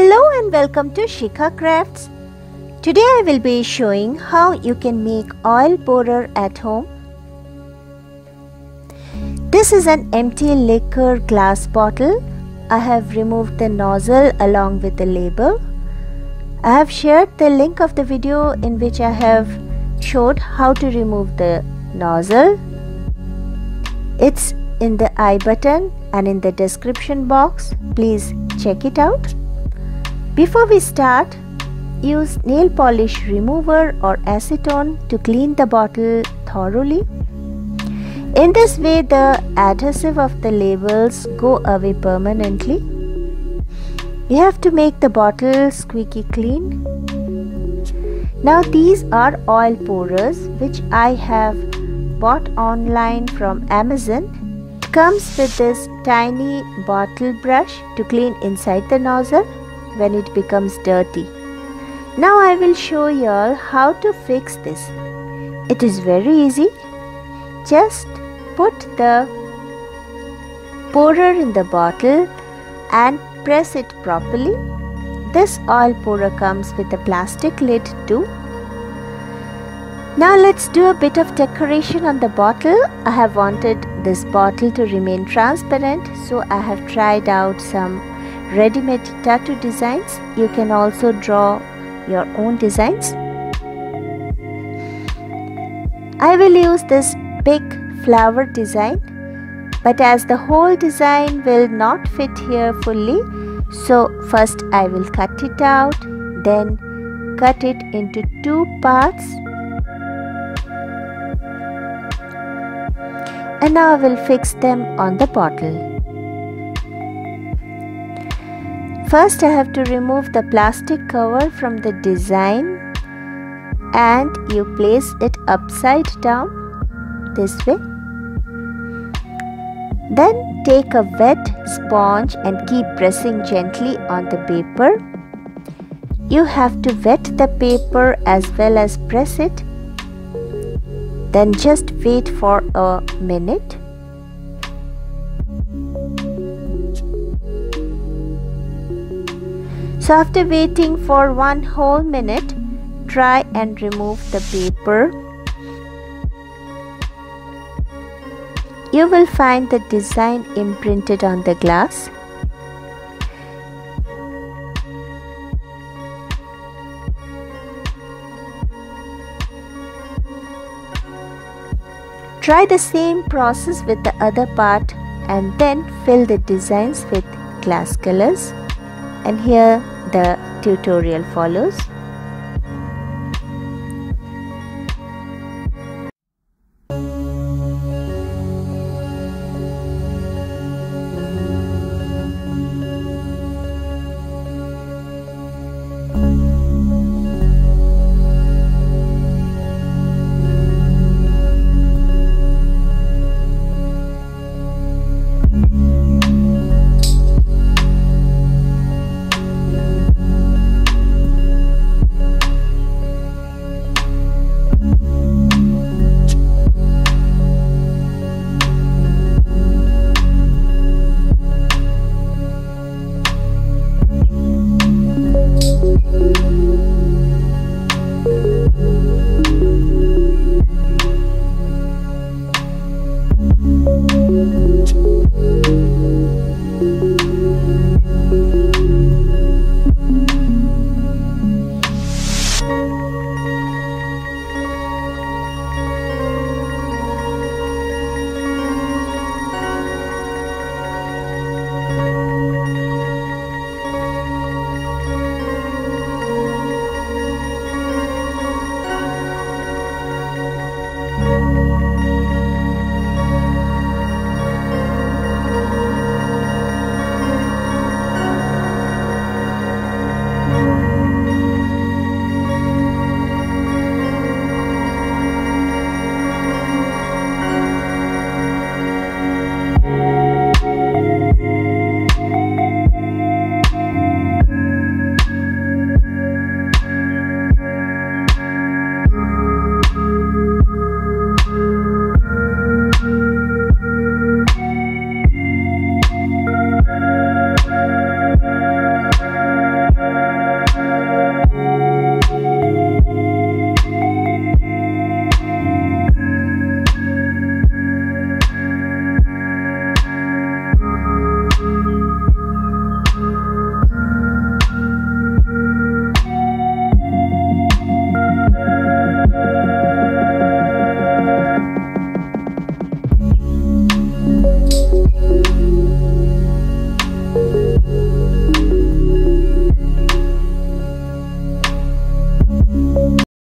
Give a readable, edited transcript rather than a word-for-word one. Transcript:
Hello and welcome to Sikha Crafts. Today I will be showing how you can make oil pourer at home. This is an empty liquor glass bottle. I have removed the nozzle along with the label. I have shared the link of the video in which I have showed how to remove the nozzle. It's in the I button and in the description box. Please check it out. Before we start, use nail polish remover or acetone to clean the bottle thoroughly. In this way, the adhesive of the labels go away permanently. You have to make the bottle squeaky clean. Now these are oil pourers which I have bought online from Amazon. It comes with this tiny bottle brush to clean inside the nozzle when it becomes dirty. Now I will show you all how to fix this. It is very easy. Just put the pourer in the bottle and press it properly. This oil pourer comes with a plastic lid too. Now let's do a bit of decoration on the bottle. I have wanted this bottle to remain transparent, so I have tried out some ready-made tattoo designs. You can also draw your own designs. I will use this big flower design, but as the whole design will not fit here fully, so first I will cut it out, then cut it into two parts, and now I will fix them on the bottle. First I have to remove the plastic cover from the design and you place it upside down this way. Then take a wet sponge and keep pressing gently on the paper. You have to wet the paper as well as press it. Then just wait for a minute. So after waiting for 1 whole minute, try and remove the paper. You will find the design imprinted on the glass. Try the same process with the other part and then fill the designs with glass colors. And here the tutorial follows.